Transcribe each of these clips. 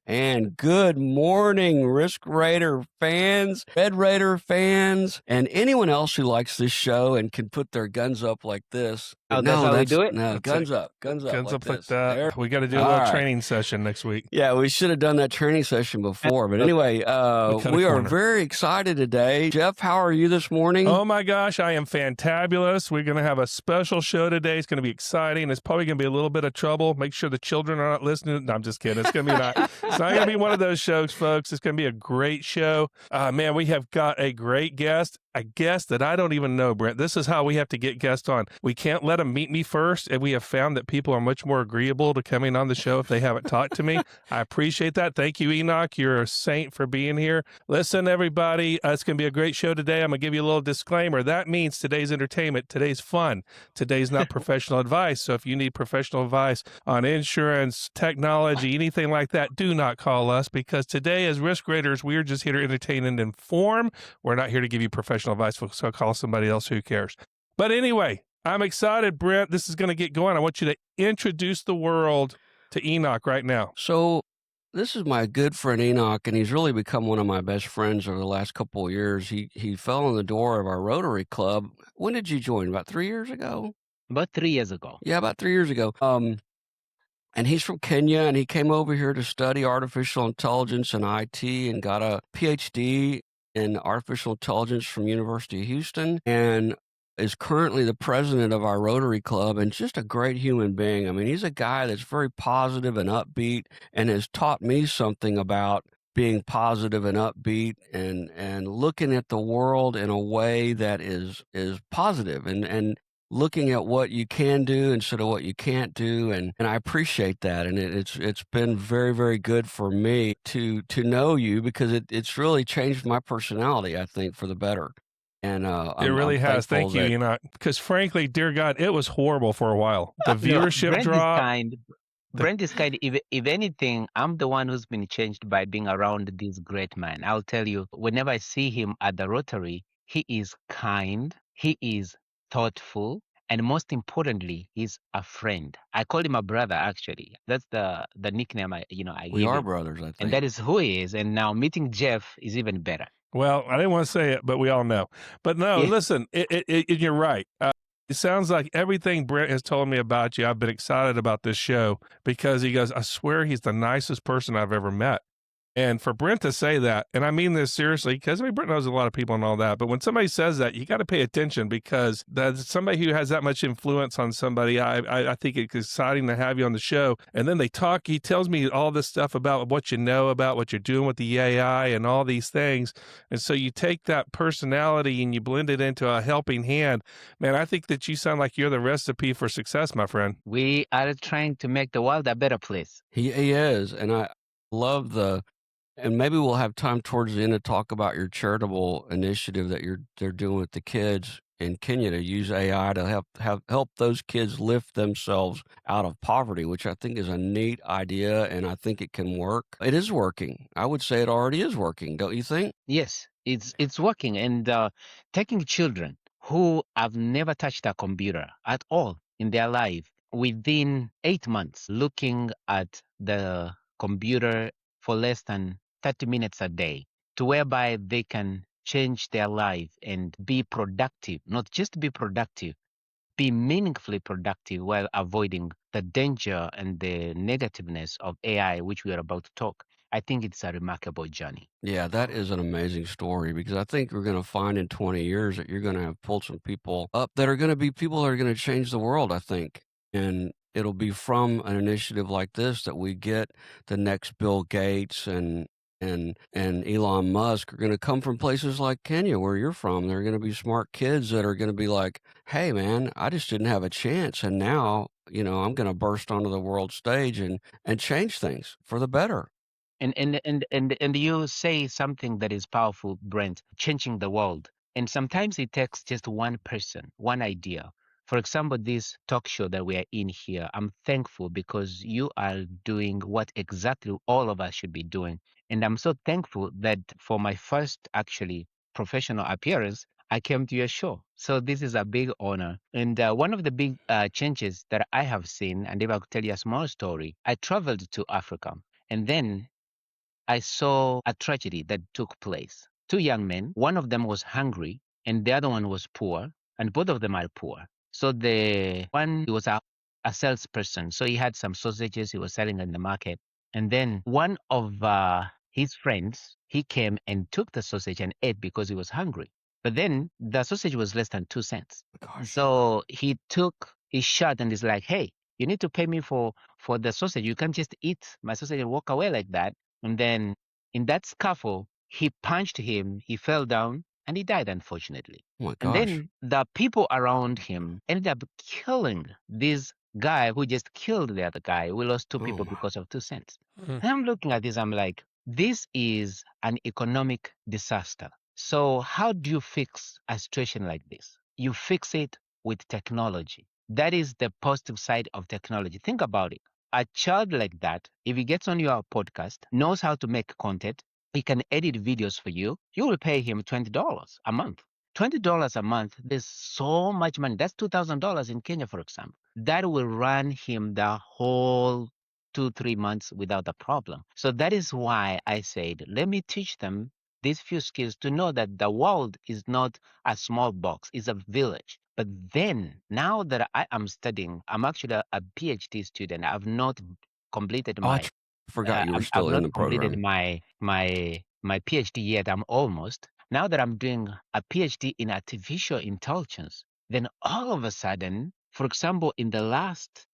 And good morning, Risk Raider fans, Red Raider fans, and anyone else who likes this show and can put their guns up like this. Oh, that's how we do it? No, That's guns it. up Guns like up like this. that. There. We got to do a All little right. training session next week. Yeah, we should have done that training session before. But anyway, cut a we are corner. very excited today. Jeff, how are you this morning? Oh my gosh, I am fantabulous. We're going to have a special show today. It's going to be exciting. It's probably going to be a little bit of trouble. Make sure the children are not listening. No, I'm just kidding. It's going to be it's not going to be one of those shows, folks. It's going to be a great show. Man, we have got a great guest. A guest that I don't even know, Brent. This is how we have to get guests on. We can't let them meet me first, and we have found that people are much more agreeable to coming on the show if they haven't talked to me. I appreciate that. Thank you, Enoch. You're a saint for being here. Listen, everybody, it's going to be a great show today. I'm going to give you a little disclaimer. That means today's entertainment, today's fun, today's not professional advice. So if you need professional advice on insurance, technology, anything like that, do not call us, because today as Risk Raiders, we're just here to entertain and inform. We're not here to give you professional advice, so call somebody else. Who cares? But anyway, I'm excited, Brent. This is going to get going. I want you to introduce the world to Enoch right now. So this is my good friend Enoch, and he's really become one of my best friends over the last couple of years. He fell in the door of our Rotary Club. When did you join? About 3 years ago? About 3 years ago. Yeah, about 3 years ago. And he's from Kenya, and he came over here to study artificial intelligence and IT and got a PhD in artificial intelligence from University of Houston, and is currently the president of our Rotary Club, and just a great human being. I mean, he's a guy that's very positive and upbeat, and has taught me something about being positive and upbeat and looking at the world in a way that is positive and looking at what you can do instead of what you can't do, and I appreciate that, and it's been very, very good for me to know you, because it's really changed my personality, I think, for the better. And it really has. Thank you, Enoch. Because frankly, dear God, it was horrible for a while. The viewership dropped. Brent is kind. If anything, I'm the one who's been changed by being around this great man. I'll tell you, whenever I see him at the Rotary, he is kind, he is thoughtful, and most importantly, he's a friend. I call him a brother, actually. That's the nickname I we are him. brothers, I think. And that is who he is. And now meeting Jeff is even better. Well, I didn't want to say it, but we all know. But no, Yeah. Listen, you're right. It sounds like everything Brent has told me about you, I've been excited about this show, because he goes, I swear he's the nicest person I've ever met. And for Brent to say that, and I mean this seriously, because Brent knows a lot of people and all that, but when somebody says that, you got to pay attention, because that's somebody who has that much influence on somebody. I think it's exciting to have you on the show. And then he tells me all this stuff about what you know about what you're doing with the AI and all these things. And so you take that personality and you blend it into a helping hand. Man, I think that you sound like you're the recipe for success, my friend. We are trying to make the world a better place. He is, and I love and maybe we'll have time towards the end to talk about your charitable initiative that they're doing with the kids in Kenya to use AI to help those kids lift themselves out of poverty, which I think is a neat idea, and I think it can work. It is working. I would say it already is working, don't you think? Yes, it's working. And taking children who have never touched a computer at all in their life, within 8 months, looking at the computer for less than 30 minutes a day, to whereby they can change their life and be productive, not just be productive, be meaningfully productive while avoiding the danger and the negativeness of AI, which we are about to talk. I think it's a remarkable journey. Yeah, that is an amazing story, because I think we're going to find in 20 years that you're going to have pulled some people up that are going to be people that are going to change the world, I think. And it'll be from an initiative like this that we get the next Bill Gates and Elon Musk are going to come from places like Kenya, where you're from. They're going to be smart kids that are going to be like, hey, man, I just didn't have a chance. And now, I'm going to burst onto the world stage and change things for the better. And you say something that is powerful, Brent, changing the world. And sometimes it takes just one person, one idea. For example, this talk show that we are in here, I'm thankful because you are doing what exactly all of us should be doing. And I'm so thankful that for my first actually professional appearance, I came to your show. So this is a big honor. And one of the big changes that I have seen, and if I could tell you a small story, I traveled to Africa. And then I saw a tragedy that took place. Two young men, one of them was hungry and the other one was poor, and both of them are poor. So the one he was a salesperson, so he had some sausages he was selling in the market. And then one of his friends, he came and took the sausage and ate because he was hungry. But then the sausage was less than 2 cents. Gosh. So he took his shot and he's like, "Hey, you need to pay me for the sausage. You can't just eat my sausage and walk away like that." And then in that scuffle, he punched him, he fell down, and he died, unfortunately. Oh my And gosh. then the people around him ended up killing this guy who just killed the other guy. We lost two people Oh. because of 2 cents. Mm. And I'm looking at this, I'm like, this is an economic disaster. So how do you fix a situation like this? You fix it with technology. That is the positive side of technology. Think about it. A child like that, if he gets on your podcast, knows how to make content, he can edit videos for you, you will pay him $20 a month. $20 a month, there's so much money. That's $2,000 in Kenya, for example. That will run him the whole 2, 3 months without a problem. So that is why I said, let me teach them these few skills to know that the world is not a small box, it's a village. But then, now that I am studying, I'm actually a PhD student. I've not completed Oh, I my forgot you were I've still in not the completed program. my PhD yet. I'm almost. Now that I'm doing a PhD in artificial intelligence, then all of a sudden, for example, in the last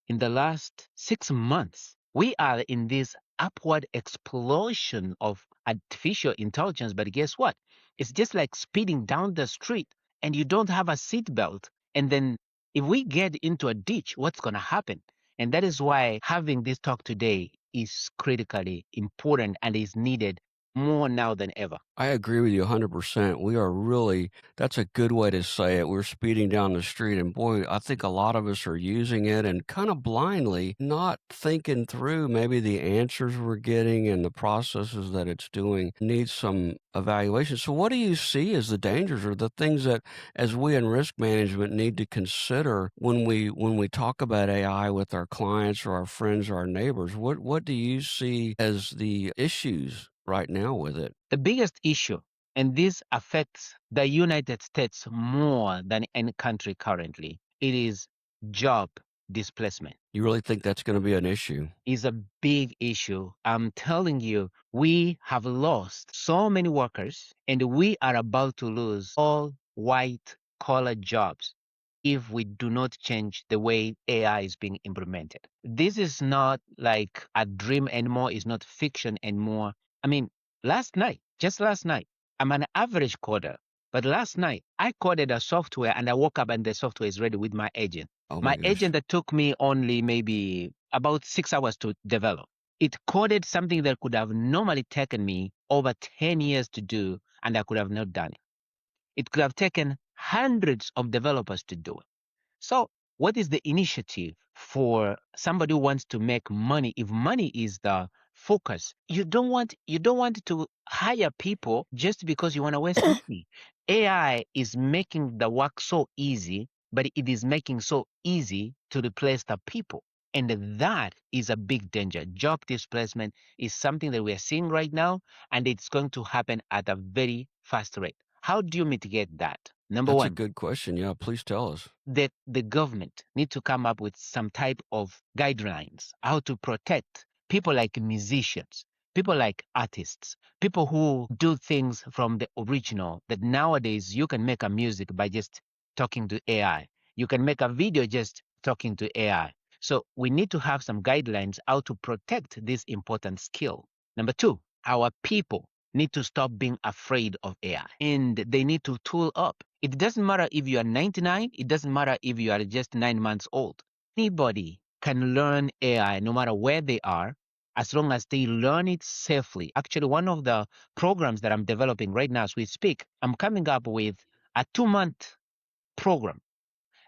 6 months, we are in this upward explosion of artificial intelligence. But guess what? It's just like speeding down the street and you don't have a seatbelt. And then if we get into a ditch, what's going to happen? And that is why having this talk today is critically important and is needed more now than ever. I agree with you 100%. We are really, that's a good way to say it. We're speeding down the street, and boy, I think a lot of us are using it and kind of blindly, not thinking through maybe the answers we're getting and the processes that it's doing needs some evaluation. So, what do you see as the dangers or the things that, as we in risk management, need to consider when we talk about AI with our clients or our friends or our neighbors? What do you see as the issues right now with it? The biggest issue, and this affects the United States more than any country currently, it is job displacement. You really think that's going to be an issue? Is a big issue. I'm telling you, we have lost so many workers and we are about to lose all white collar jobs if we do not change the way AI is being implemented. This is not like a dream anymore, it's not fiction anymore. I mean, just last night, I'm an average coder, but last night I coded a software and I woke up and the software is ready with my agent. Oh My my gosh. agent that took me only maybe about 6 hours to develop. It coded something that could have normally taken me over 10 years to do, and I could have not done it. It could have taken hundreds of developers to do it. So, what is the initiative for somebody who wants to make money? If money is the focus, you don't want to hire people just because you want to waste money. AI is making the work so easy, but it is making so easy to replace the people. And that is a big danger. Job displacement is something that we are seeing right now, and it's going to happen at a very fast rate. How do you mitigate that? Number That's a one, good question. Yeah, please tell us. that the government need to come up with some type of guidelines how to protect people like musicians, people like artists, people who do things from the original. That nowadays you can make a music by just talking to AI. You can make a video just talking to AI. So we need to have some guidelines how to protect this important skill. Number two, our people need to stop being afraid of AI and they need to tool up. It doesn't matter if you are 99, it doesn't matter if you are just 9 months old. Anybody can learn AI no matter where they are, as long as they learn it safely. Actually, one of the programs that I'm developing right now as we speak, I'm coming up with a 2 month program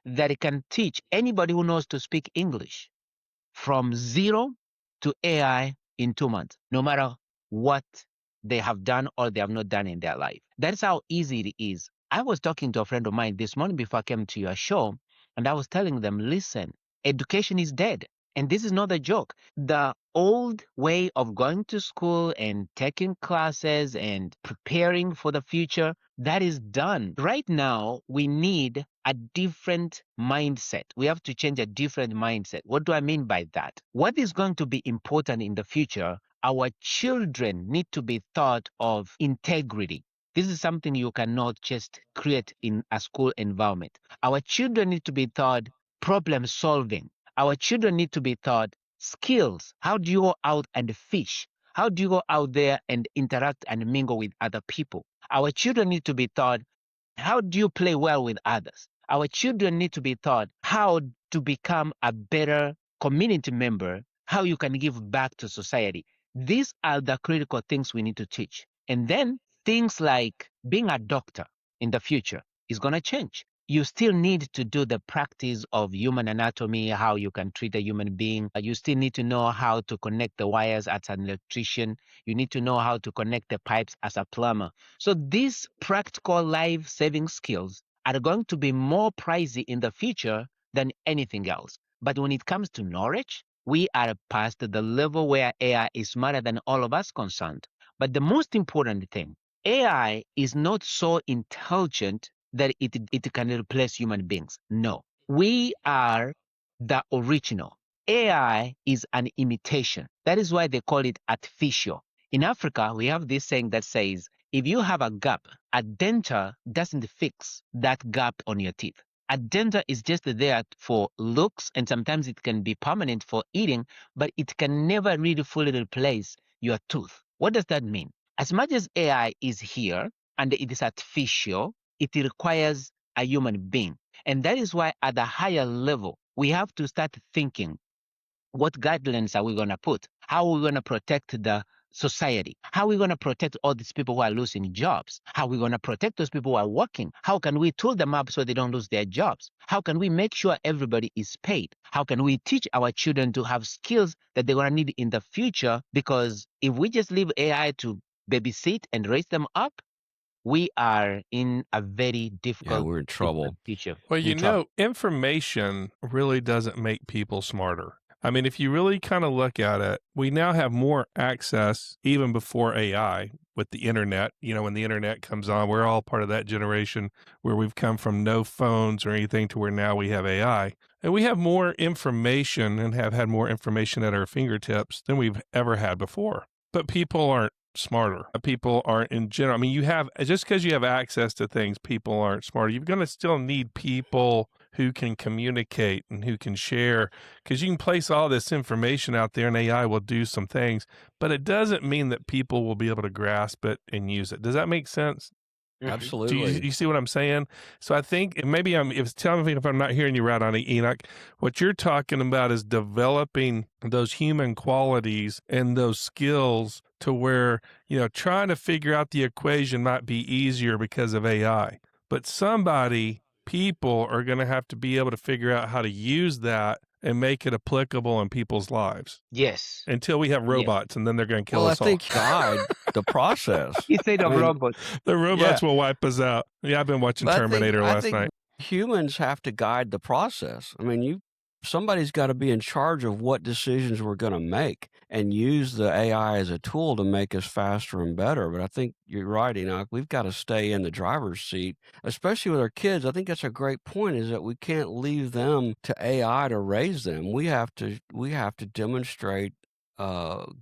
that it can teach anybody who knows to speak English from zero to AI in 2 months, no matter what they have done or they have not done in their life. That's how easy it is. I was talking to a friend of mine this morning before I came to your show, and I was telling them, listen, education is dead. And this is not a joke. The old way of going to school and taking classes and preparing for the future, that is done. Right now, we need a different mindset. We have to change a different mindset. What do I mean by that? What is going to be important in the future? Our children need to be taught of integrity. This is something you cannot just create in a school environment. Our children need to be taught problem solving. Our children need to be taught skills. How do you go out and fish? How do you go out there and interact and mingle with other people? Our children need to be taught how do you play well with others? Our children need to be taught how to become a better community member, how you can give back to society. These are the critical things we need to teach. And then things like being a doctor in the future is going to change. You still need to do the practice of human anatomy, how you can treat a human being. You still need to know how to connect the wires as an electrician. You need to know how to connect the pipes as a plumber. So these practical life-saving skills are going to be more pricey in the future than anything else. But when it comes to knowledge, we are past the level where AI is smarter than all of us concerned. But the most important thing, AI is not so intelligent that it can replace human beings. No, we are the original. AI is an imitation. That is why they call it artificial. In Africa, we have this saying that says, if you have a gap, a denture doesn't fix that gap on your teeth. A denture is just there for looks, and sometimes it can be permanent for eating, but it can never really fully replace your tooth. What does that mean? As much as AI is here and it is artificial, it requires a human being. And that is why at a higher level, we have to start thinking, what guidelines are we going to put? How are we going to protect the society? How are we going to protect all these people who are losing jobs? How are we going to protect those people who are working? How can we tool them up so they don't lose their jobs? How can we make sure everybody is paid? How can we teach our children to have skills that they're going to need in the future? Because if we just leave AI to babysit and raise them up, we are in a very Yeah, difficult we're in trouble. future. Well, You talk- information really doesn't make people smarter. I mean, if you really kind of look at it, we now have more access even before AI with the internet. You know, when the internet comes on, we're all part of that generation where we've come from no phones or anything to where now we have AI. And we have more information and have had more information at our fingertips than we've ever had before. But people aren't smarter. People aren't in general. I mean, you have, just because you have access to things, people aren't smarter. You're going to still need people who can communicate and who can share, because you can place all this information out there and AI will do some things, but it doesn't mean that people will be able to grasp it and use it. Does that make sense? Do Absolutely. you see what I'm saying? So I think maybe tell me if I'm not hearing you right on it, Enoch. What you're talking about is developing those human qualities and those skills to where, trying to figure out the equation might be easier because of AI. But people are going to have to be able to figure out how to use that and make it applicable in people's lives Yes. until we have Yes. robots and then they're going to kill Well, I us all. think guide the process. Instead of I mean, robots. The robots will wipe us out. Yeah, I've been watching But Terminator I last think night. humans have to guide the process. I mean, somebody's got to be in charge of what decisions we're going to make and use the AI as a tool to make us faster and better. But I think you're right, Enoch. We've got to stay in the driver's seat, especially with our kids. I think that's a great point, is that we can't leave them to AI to raise them. We have to demonstrate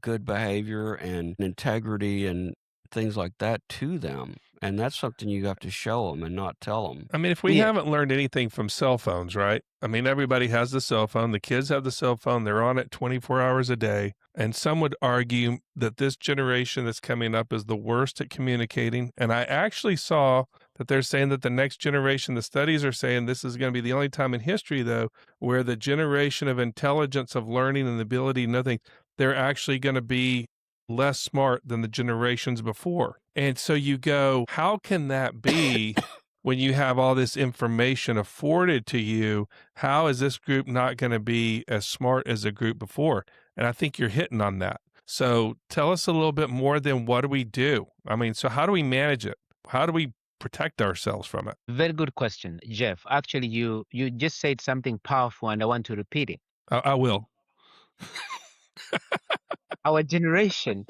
good behavior and integrity and things like that to them. And that's something you have to show them and not tell them. I mean, if we Yeah. haven't learned anything from cell phones, right? I mean, everybody has the cell phone. The kids have the cell phone. They're on it 24 hours a day. And some would argue that this generation that's coming up is the worst at communicating. And I actually saw that they're saying that the next generation, the studies are saying this is going to be the only time in history, though, where the generation of intelligence, of learning and the ability to know things, they're actually going to be less smart than the generations before. And so you go, how can that be when you have all this information afforded to you? How is this group not going to be as smart as a group before? And I think you're hitting on that. So tell us a little bit more than what do we do? I mean, so how do we manage it? How do we protect ourselves from it? Very good question, Jeff. Actually, you just said something powerful, and I want to repeat it. I will. Our generation,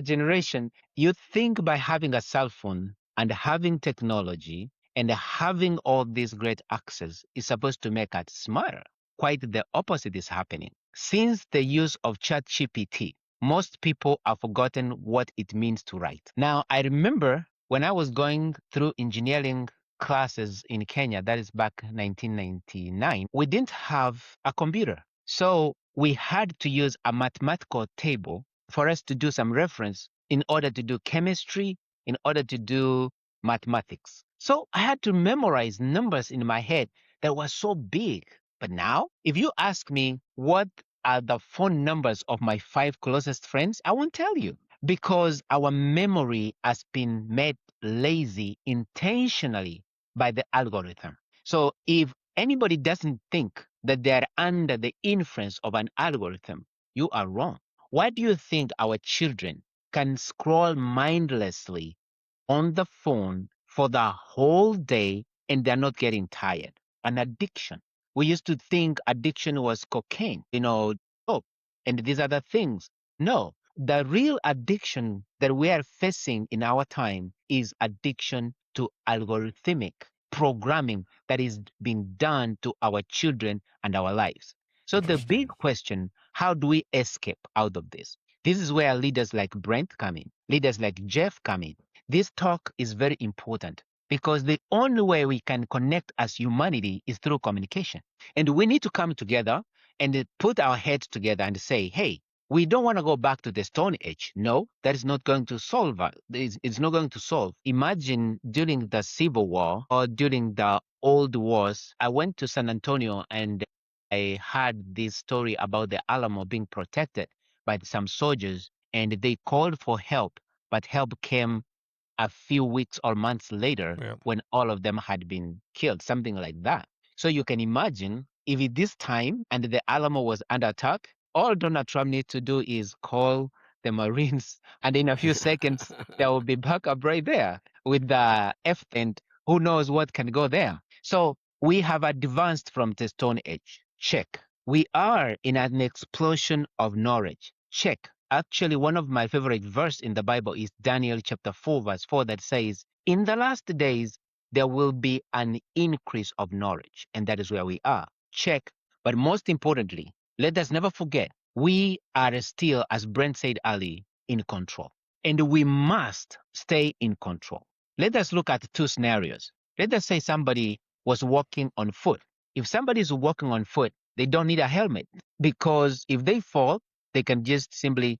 you think by having a cell phone and having technology and having all this great access is supposed to make us smarter. Quite the opposite is happening. Since the use of ChatGPT, most people have forgotten what it means to write. Now, I remember when I was going through engineering classes in Kenya, that is back 1999, we didn't have a computer. So we had to use a mathematical table for us to do some reference in order to do chemistry, in order to do mathematics. So I had to memorize numbers in my head that were so big. But now, if you ask me what are the phone numbers of my 5 closest friends, I won't tell you because our memory has been made lazy intentionally by the algorithm. So if anybody doesn't think that they're under the influence of an algorithm, you are wrong. Why do you think our children can scroll mindlessly on the phone for the whole day and they're not getting tired? An addiction. We used to think addiction was cocaine, dope, and these other things. No, the real addiction that we are facing in our time is addiction to algorithmic programming that is being done to our children and our lives. So the big question, how do we escape out of this? This is where leaders like Brent come in, leaders like Jeff come in. This talk is very important because the only way we can connect as humanity is through communication. And we need to come together and put our heads together and say, hey, we don't want to go back to the Stone Age. No, that is not going to solve. It's not going to solve. Imagine during the Civil War or during the old wars, I went to San Antonio and I heard this story about the Alamo being protected by some soldiers, and they called for help, but help came a few weeks or months later Yeah. when all of them had been killed, something like that. So you can imagine if it this time and the Alamo was under attack, all Donald Trump needs to do is call the Marines, and in a few seconds, there will be backup right there with the F and who knows what can go there. So we have advanced from the Stone Age. Check. We are in an explosion of knowledge. Check. Actually, one of my favorite verse in the Bible is Daniel chapter 4, verse 4, that says, in the last days, there will be an increase of knowledge. And that is where we are. Check. But most importantly, let us never forget, we are still, as Brent said earlier, in control. And we must stay in control. Let us look at 2 scenarios. Let us say somebody was walking on foot. If somebody is walking on foot, they don't need a helmet because if they fall, they can just simply,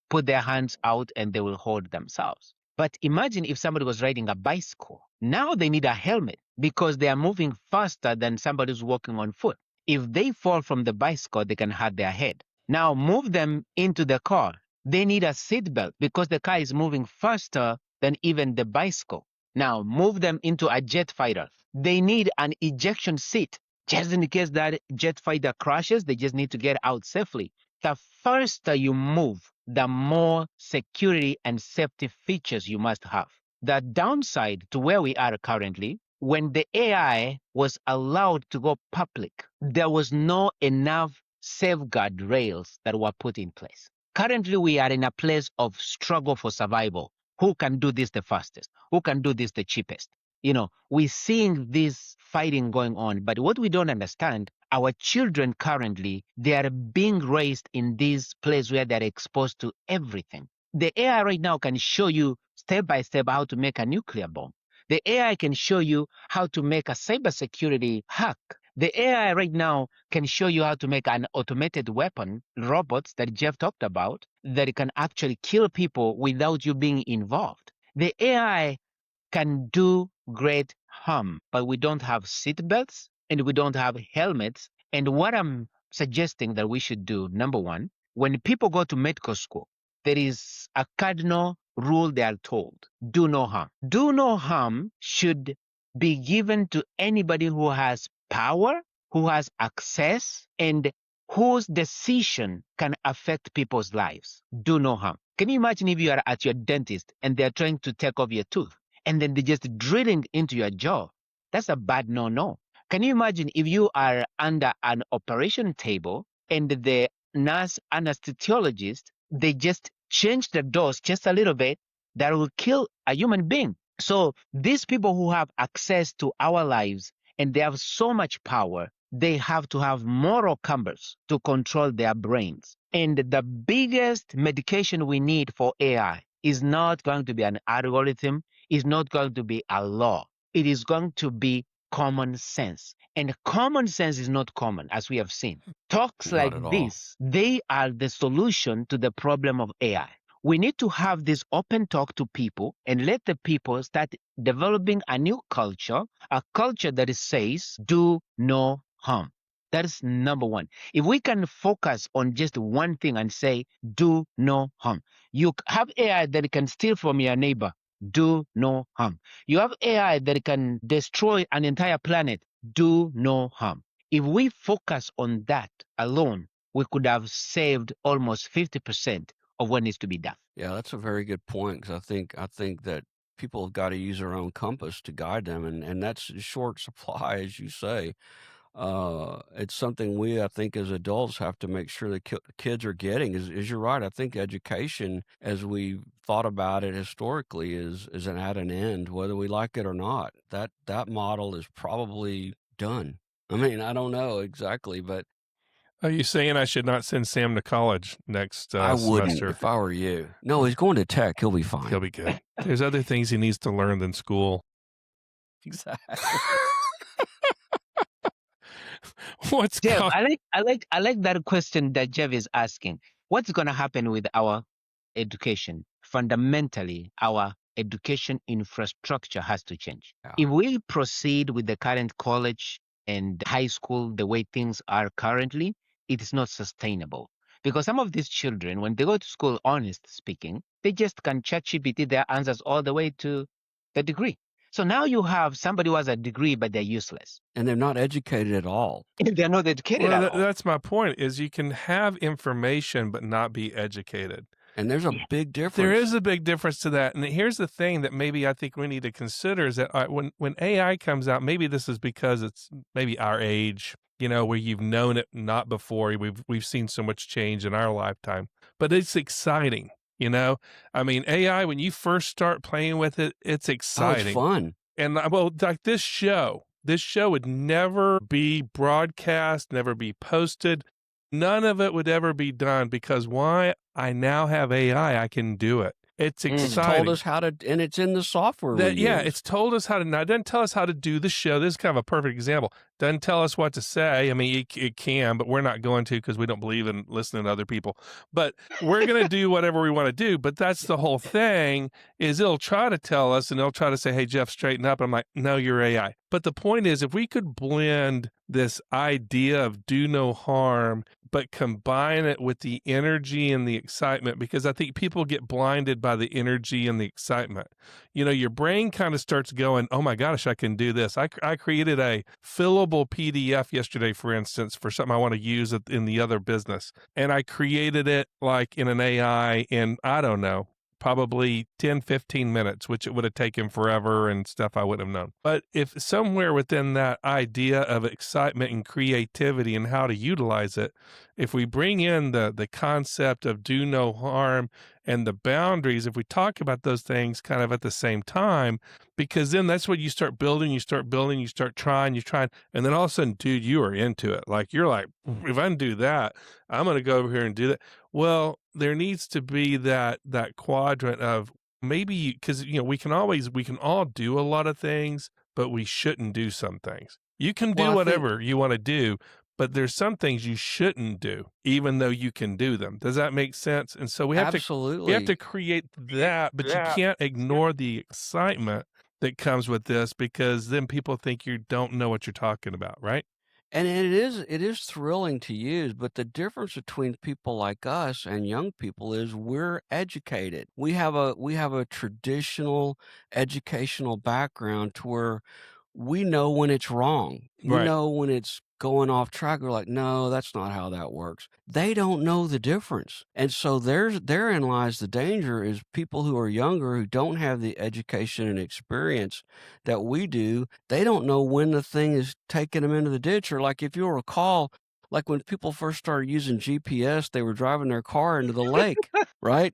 put their hands out and they will hold themselves. But imagine if somebody was riding a bicycle. Now they need a helmet because they are moving faster than somebody who's walking on foot. If they fall from the bicycle, they can hurt their head. Now move them into the car. They need a seatbelt because the car is moving faster than even the bicycle. Now move them into a jet fighter. They need an ejection seat. Just in case that jet fighter crashes, they just need to get out safely. The faster you move, the more security and safety features you must have. The downside to where we are currently, when the AI was allowed to go public, there was no enough safeguard rails that were put in place. Currently, we are in a place of struggle for survival. Who can do this the fastest? Who can do this the cheapest? We're seeing this fighting going on, but what we don't understand, our children currently, they are being raised in this place where they're exposed to everything. The AI right now can show you step by step how to make a nuclear bomb. The AI can show you how to make a cybersecurity hack. The AI right now can show you how to make an automated weapon, robots that Jeff talked about, that can actually kill people without you being involved. The AI can do great harm, but we don't have seatbelts and we don't have helmets. And what I'm suggesting that we should do, number one, when people go to medical school, there is a cardinal rule they are told: do no harm. Do no harm should be given to anybody who has power, who has access, and whose decision can affect people's lives. Do no harm. Can you imagine if you are at your dentist and they're trying to take off your tooth and then they're just drilling into your jaw? That's a bad no-no. Can you imagine if you are under an operation table and the nurse anesthesiologists, they just change the dose just a little bit that will kill a human being. So these people who have access to our lives and they have so much power, they have to have moral compass to control their brains. And the biggest medication we need for AI is not going to be an algorithm, is not going to be a law. It is going to be common sense. And common sense is not common, as we have seen. Talks Not like at all. this, they are the solution to the problem of AI. We need to have this open talk to people and let the people start developing a new culture, a culture that says, do no harm. That is number one. If we can focus on just one thing and say, do no harm. You have AI that can steal from your neighbor, do no harm. You have AI that can destroy an entire planet, do no harm. If we focus on that alone, we could have saved almost 50% of what needs to be done. Yeah, that's a very good point because I think that people have got to use their own compass to guide them, and that's in short supply, as you say. It's something we, I think, as adults have to make sure that kids are getting. Is you're right. I think education, as we thought about it historically, is at an end, whether we like it or not. That model is probably done. I mean, I don't know exactly, but Are you saying I should not send Sam to college next I wouldn't semester? if I were you. No, he's going to tech. He'll be fine. He'll be good. There's other things he needs to learn than school. Exactly. What's Jeff, co- I like that question that Jeff is asking. What's going to happen with our education? Fundamentally, our education infrastructure has to change. Yeah. If we proceed with the current college and high school the way things are currently, it is not sustainable. Because some of these children, when they go to school, honest speaking, they just can ChatGPT their answers all the way to the degree. So now you have somebody who has a degree, but they're useless. And they're not educated at all. They're not educated well, at all. that's my point. Is you can have information but not be educated. And there's a Yeah. big difference. There is a big difference to that. And here's the thing that maybe I think we need to consider is that when AI comes out, maybe this is because it's maybe our age, where you've known it not before. We've seen so much change in our lifetime, but it's exciting. I mean, AI, when you first start playing with it, it's Oh, exciting. it's fun. And well, like this show would never be broadcast, never be posted. None of it would ever be done because why? I now have AI. I can do it. It's It's exciting. told us how to, and it's in the software we Yeah, use. it's told us how to. Now, it doesn't tell us how to do the show. This is kind of a perfect example. Doesn't tell us what to say. I mean, it can, but we're not going to because we don't believe in listening to other people. But we're going to do whatever we want to do. But that's the whole thing is it'll try to tell us and it'll try to say, hey, Jeff, straighten up. I'm like, no, you're AI. But the point is, if we could blend this idea of do no harm, but combine it with the energy and the excitement, because I think people get blinded by the energy and the excitement. Your brain kind of starts going, oh my gosh, I can do this. I created a fillable PDF yesterday, for instance, for something I want to use in the other business. And I created it like in an AI in, I don't know, probably 10, 15 minutes, which it would have taken forever and stuff I wouldn't have known. But if somewhere within that idea of excitement and creativity and how to utilize it, if we bring in the concept of do no harm and the boundaries, if we talk about those things kind of at the same time, because then that's what you start building, you start trying, and then all of a sudden, dude, you are into it. Like, you're like, if I can do that, I'm going to go over here and do that. Well, there needs to be that quadrant of maybe, because, we can all do a lot of things, but we shouldn't do some things. You can do Well, I think- whatever you want to do, but there's some things you shouldn't do, even though you can do them. Does that make sense? And so we have Absolutely. to create that, but you can't ignore the excitement that comes with this because then people think you don't know what you're talking about, right? And it is thrilling to use, but the difference between people like us and young people is we're educated. We have a traditional educational background to where we know when it's wrong. We Right. know when it's going off track. We're like, no, that's not how that works. They don't know the difference. And so therein lies the danger is people who are younger, who don't have the education and experience that we do, they don't know when the thing is taking them into the ditch. Or like if you'll recall, Like when people first started using GPS, they were driving their car into the lake, right?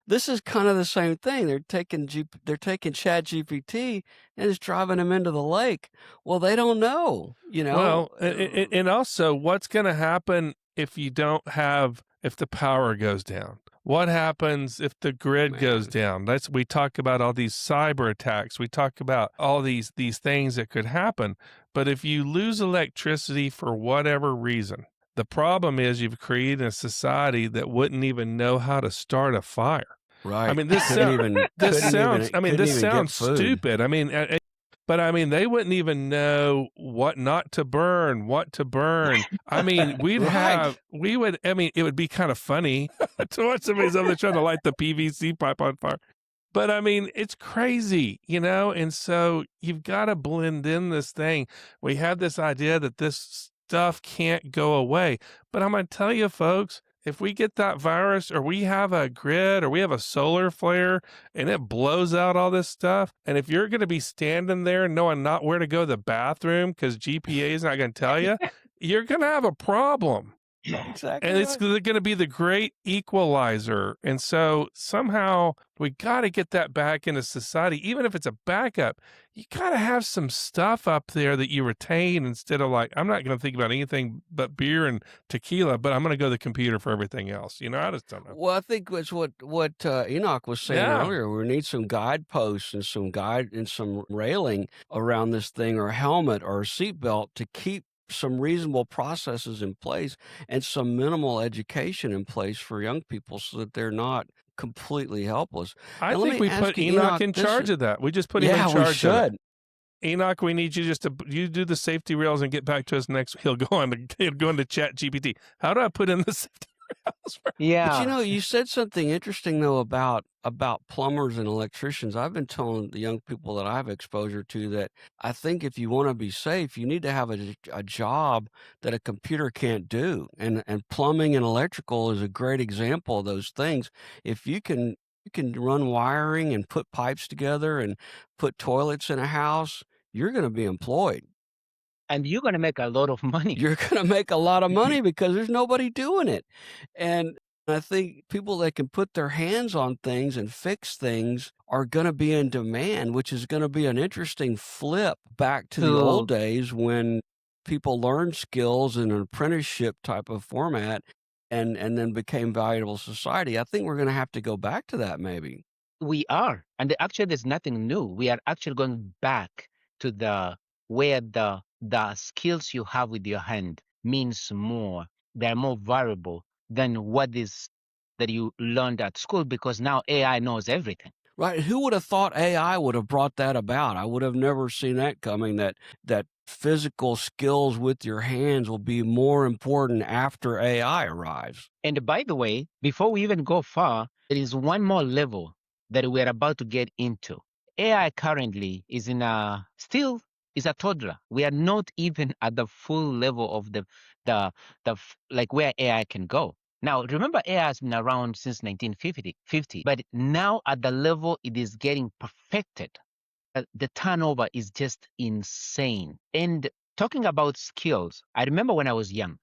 This is kind of the same thing. They're taking Chat GPT and it's driving them into the lake. Well, they don't know, Well, and also what's going to happen if you don't have, if the power goes down? What happens if the grid goes down? We talk about all these cyber attacks. We talk about all these things that could happen. But if you lose electricity for whatever reason, the problem is you've created a society that wouldn't even know how to start a fire. Right. I mean, this sounds stupid. I mean, but I mean, they wouldn't even know what not to burn, what to burn. I mean, it would be kind of funny to watch somebody's over there trying to light the PVC pipe on fire. But I mean, it's crazy, and so you've got to blend in this thing. We have this idea that this stuff can't go away. But I'm going to tell you, folks, if we get that virus or we have a grid or we have a solar flare and it blows out all this stuff, and if you're going to be standing there knowing not where to go to the bathroom because GPA is not going to tell you, you're going to have a problem. Exactly. And it's going to be the great equalizer. And so somehow we got to get that back into society. Even if it's a backup, you got to have some stuff up there that you retain instead of like, I'm not going to think about anything but beer and tequila, but I'm going to go to the computer for everything else. I just don't know. Well, I think it's what Enoch was saying earlier. We need some guideposts and some railing around this thing, or a helmet or a seatbelt to keep some reasonable processes in place and some minimal education in place for young people so that they're not completely helpless. I think we put Enoch in charge of that. We just put him in charge we should. of it. Enoch, we need you you do the safety rails and get back to us next. He'll go into Chat GPT. How do I put in the safety rails? Yeah. But you said something interesting though about plumbers and electricians. I've been telling the young people that I have exposure to that I think if you want to be safe, you need to have a job that a computer can't do. And plumbing and electrical is a great example of those things. If you can run wiring and put pipes together and put toilets in a house, you're going to be employed. And you're going to make a lot of money. You're going to make a lot of money because there's nobody doing it. And I think people that can put their hands on things and fix things are going to be in demand, which is going to be an interesting flip back to the old days when people learned skills in an apprenticeship type of format and then became valuable society. I think we're going to have to go back to that maybe. We are. And actually, there's nothing new. We are actually going back to where the skills you have with your hand means more. They're more valuable than what is that you learned at school, because now AI knows everything. Right. Who would have thought AI would have brought that about? I would have never seen that coming, that physical skills with your hands will be more important after AI arrives. And by the way, before we even go far, there is one more level that we're about to get into. AI currently is still is a toddler. We are not even at the full level of like where AI can go. Now, remember, AI has been around since 1950, but now at the level it is getting perfected, the turnover is just insane. And talking about skills, I remember when I was young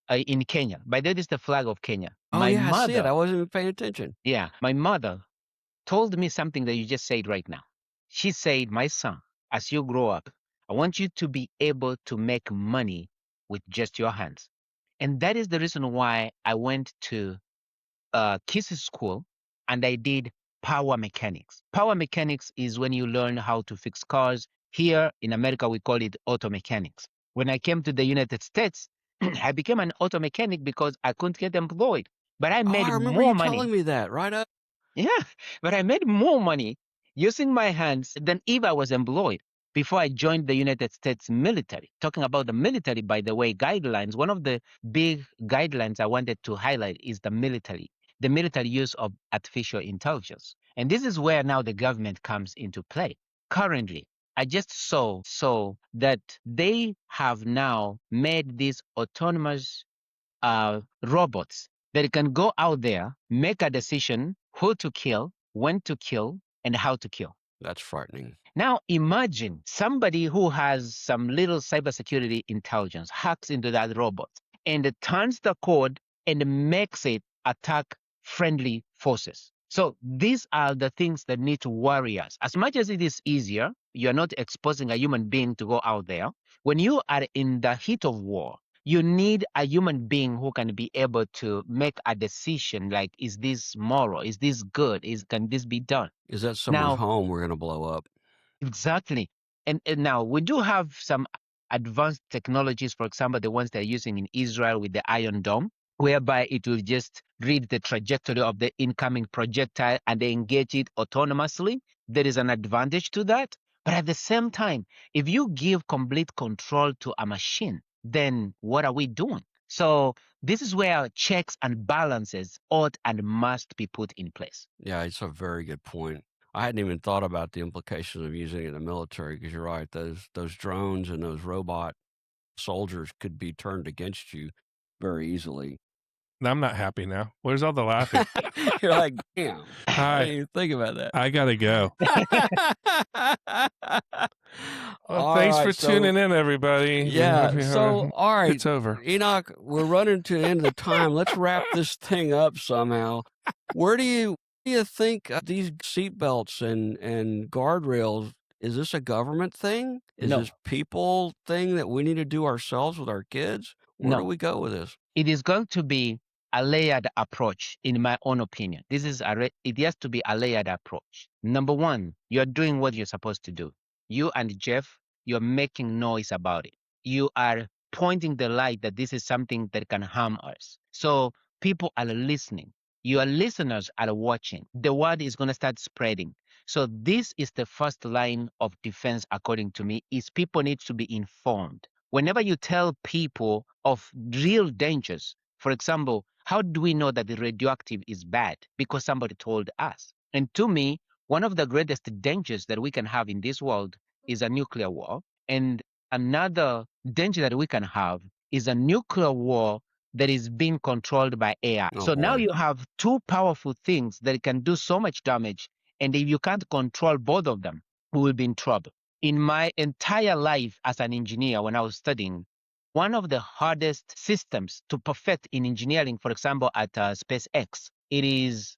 in Kenya. By the way, this is the flag of Kenya. I see it. I wasn't even paying attention. Yeah, my mother told me something that you just said right now. She said, my son, as you grow up, I want you to be able to make money with just your hands. And that is the reason why I went to Kiss School and I did power mechanics. Power mechanics is when you learn how to fix cars. Here in America, we call it auto mechanics. When I came to the United States, I became an auto mechanic because I couldn't get employed. But I made I remember more you money. telling me that, right up. Yeah, but I made more money using my hands than if I was employed before I joined the United States military. Talking about the military, by the way, guidelines, one of the big guidelines I wanted to highlight is the military use of artificial intelligence. And this is where now the government comes into play. Currently, I just saw that they have now made these autonomous robots that can go out there, make a decision who to kill, when to kill, and how to kill. That's frightening. Now imagine somebody who has some little cybersecurity intelligence hacks into that robot and it turns the code and makes it attack friendly forces. So these are the things that need to worry us. As much as it is easier, you're not exposing a human being to go out there. When you are in the heat of war, you need a human being who can be able to make a decision like, is this moral? Is this good? Can this be done? Is that someone's Now, home we're going to blow up? exactly. And now we do have some advanced technologies, for example, the ones they're using in Israel with the Iron Dome, whereby it will just read the trajectory of the incoming projectile and they engage it autonomously. There is an advantage to that. But at the same time, if you give complete control to a machine, then what are we doing? So this is where checks and balances ought and must be put in place. Yeah, it's a very good point. I hadn't even thought about the implications of using it in the military because you're right. Those drones and those robot soldiers could be turned against you very easily. I'm not happy now. Where's all the laughing? You're like, damn. I Hi. didn't even think about that. I gotta go. Well, All thanks right, for so- tuning in, everybody. Yeah. So, all right. It's over. Enoch, we're running to the end of the time. Let's wrap this thing up somehow. Where do you think these seatbelts and guardrails, is this a government thing? Is No. this people thing that we need to do ourselves with our kids? Where No. do we go with this? It is going to be a layered approach, in my own opinion. It has to be a layered approach. Number one, you're doing what you're supposed to do. You and Jeff, you're making noise about it. You are pointing the light that this is something that can harm us. So people are listening. Your listeners are watching. The word is going to start spreading. So this is the first line of defense, according to me, is people need to be informed. Whenever you tell people of real dangers, for example, how do we know that the radioactive is bad? Because somebody told us. And to me, one of the greatest dangers that we can have in this world is a nuclear war. And another danger that we can have is a nuclear war that is being controlled by AI. Oh, so now boy. you have two powerful things that can do so much damage. And if you can't control both of them, we will be in trouble. In my entire life as an engineer, when I was studying, one of the hardest systems to perfect in engineering, for example, at SpaceX, it is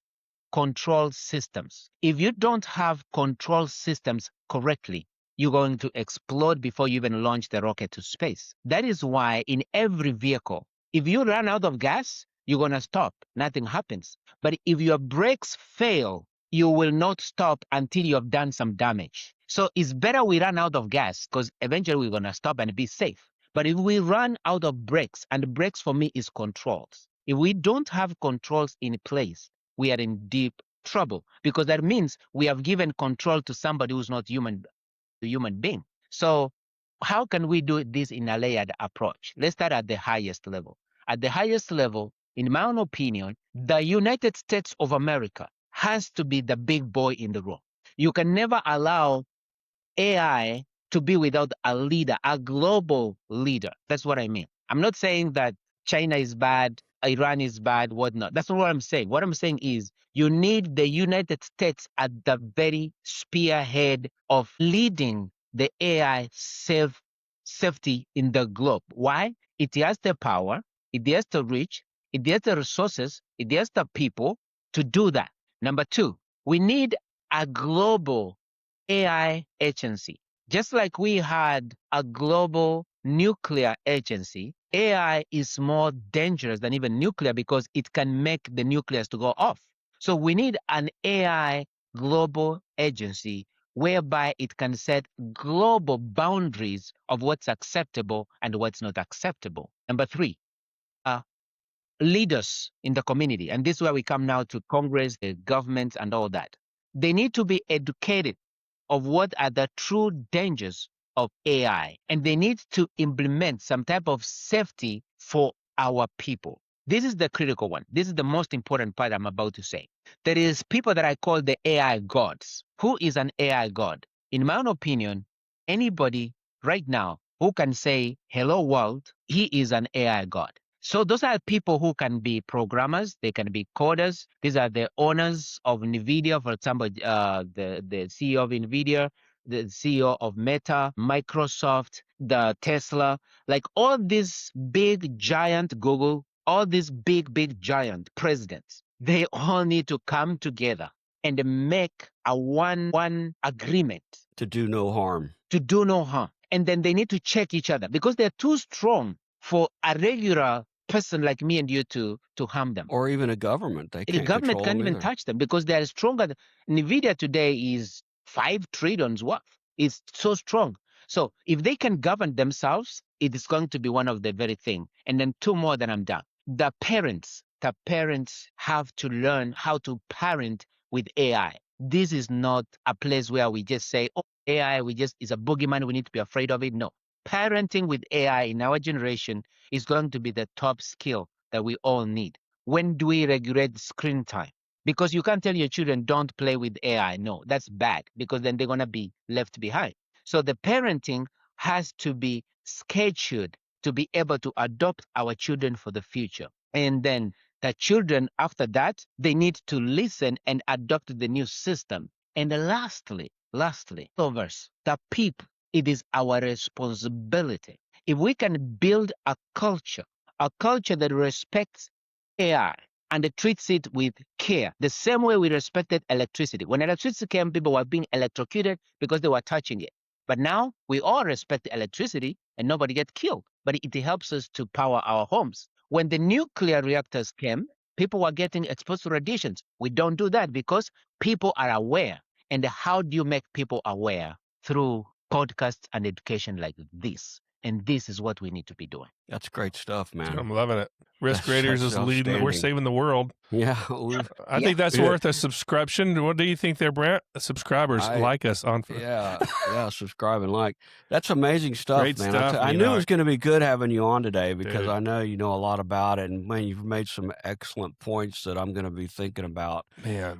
control systems. If you don't have control systems correctly, you're going to explode before you even launch the rocket to space. That is why in every vehicle, if you run out of gas, you're going to stop. Nothing happens. But if your brakes fail, you will not stop until you have done some damage. So it's better we run out of gas because eventually we're going to stop and be safe. But if we run out of brakes, and brakes for me is controls, if we don't have controls in place, we are in deep trouble because that means we have given control to somebody who's not human being. So how can we do this in a layered approach? Let's start at the highest level. At the highest level, in my own opinion, the United States of America has to be the big boy in the room. You can never allow AI to be without a leader, a global leader. That's what I mean. I'm not saying that China is bad, Iran is bad, whatnot. That's not what I'm saying. What I'm saying is you need the United States at the very spearhead of leading the AI safety in the globe. Why? It has the power, it has the reach, it has the resources, it has the people to do that. Number two, we need a global AI agency. Just like we had a global nuclear agency, AI is more dangerous than even nuclear because it can make the nucleus to go off. So we need an AI global agency whereby it can set global boundaries of what's acceptable and what's not acceptable. Number three, leaders in the community. And this is where we come now to Congress, the government, and all that. They need to be educated of what are the true dangers of AI. And they need to implement some type of safety for our people. This is the critical one. This is the most important part I'm about to say. There is people that I call the AI gods. Who is an AI god? In my own opinion, anybody right now who can say, hello world, he is an AI god. So those are people who can be programmers, they can be coders. These are the owners of NVIDIA, for example, the CEO of NVIDIA, the CEO of Meta, Microsoft. the Tesla, like all these big giant Google, all these big giant presidents, they all need to come together and make a one agreement To do no harm. to do no harm. And then they need to check each other because they're too strong for a regular person like me and you to harm them. Or even a government. They The can't government control can't them even either. touch them because they're stronger. NVIDIA today is 5 trillion worth. It's so strong. So if they can govern themselves, it is going to be one of the very thing. And then two more, then I'm done. The parents have to learn how to parent with AI. This is not a place where we just say, oh, AI, is a boogeyman. We need to be afraid of it. No. Parenting with AI in our generation is going to be the top skill that we all need. When do we regulate screen time? Because you can't tell your children don't play with AI. No, that's bad because then they're going to be left behind. So the parenting has to be scheduled to be able to adopt our children for the future. And then the children after that, they need to listen and adopt the new system. And lastly, lovers, the people, it is our responsibility. If we can build a culture that respects AI and it treats it with care, the same way we respected electricity. When electricity came, people were being electrocuted because they were touching it. But now we all respect the electricity and nobody gets killed. But it helps us to power our homes. When the nuclear reactors came, people were getting exposed to radiations. We don't do that because people are aware. And how do you make people aware? Through podcasts and education like this. And this is what we need to be doing. That's great stuff, man. I'm loving it. Risk That's Raiders is leading. We're outstanding. saving the world. Yeah. I think that's worth a subscription. What do you think there, Brent? Subscribers like us on. Yeah, subscribe and like. That's amazing stuff, Great man. stuff, I knew it Enoch. was going to be good having you on today because Dude. I know you know a lot about it. And, man, you've made some excellent points that I'm going to be thinking about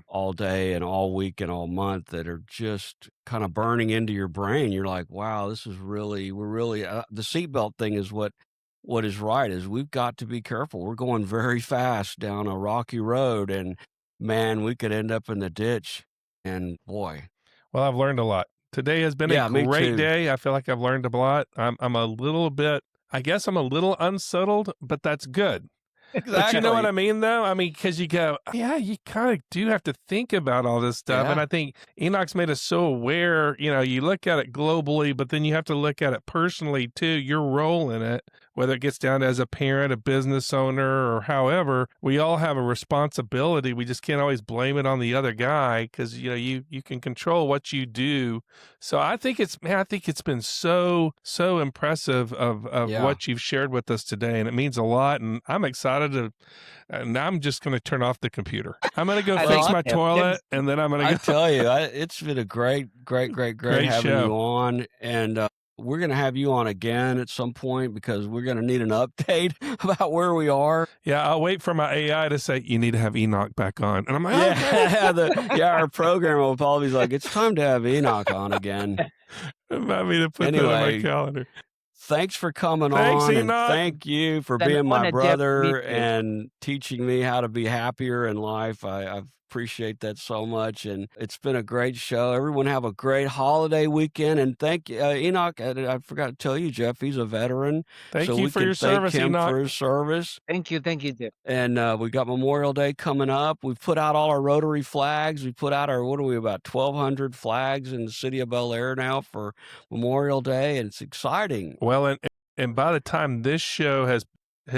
all day and all week and all month that are just kind of burning into your brain. You're like, wow, this is really, the seatbelt thing is what is right is we've got to be careful. We're going very fast down a rocky road and man, we could end up in the ditch and boy. Well, I've learned a lot. Today has been a great day. I feel like I've learned a lot. I'm a little bit, I guess I'm a little unsettled, but that's good. Exactly. But you know what I mean, though? I mean, because you go, yeah, you kind of do have to think about all this stuff. Yeah. And I think Enoch's made us so aware, you know, you look at it globally, but then you have to look at it personally, too, your role in it, whether it gets down to as a parent, a business owner, or however, we all have a responsibility. We just can't always blame it on the other guy because, you know, you can control what you do. So I think it's been so impressive of what you've shared with us today. And it means a lot. And I'm excited and I'm just going to turn off the computer. I'm going to go fix my toilet, and then I'm going to go. I tell you, it's been a great having show. you on, and we're going to have you on again at some point because we're going to need an update about where we are. Yeah, I'll wait for my AI to say, you need to have Enoch back on. And I'm like, our programmer will probably be like, it's time to have Enoch on again. Remind me to put that on my calendar. Thanks for coming on, and Enoch. thank you for being my brother and teaching me how to be happier in life. I appreciate that so much, and it's been a great show. Everyone have a great holiday weekend, and thank you, Enoch. I forgot to tell you, Jeff, he's a veteran. Thank you for your service, Enoch. Enoch. For his service. Thank you, Jeff. And we got Memorial Day coming up. We've put out all our Rotary flags. We put out our, about 1,200 flags in the city of Bel Air now for Memorial Day, and it's exciting. Well, and by the time this show has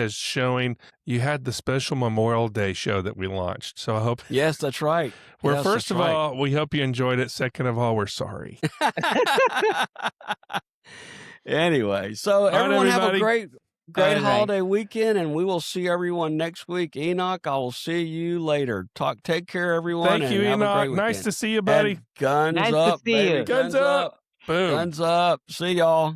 showing, you had the special Memorial Day show that we launched. So I hope. Yes, that's right. Well, first of all, we hope you enjoyed it. Second of all, we're sorry. Anyway, so everyone have a great holiday weekend, and we will see everyone next week. Enoch, I will see you later. Take care, everyone. Thank you, Enoch. Nice to see you, buddy. And guns up, baby. Guns up. Boom. Guns up. See y'all.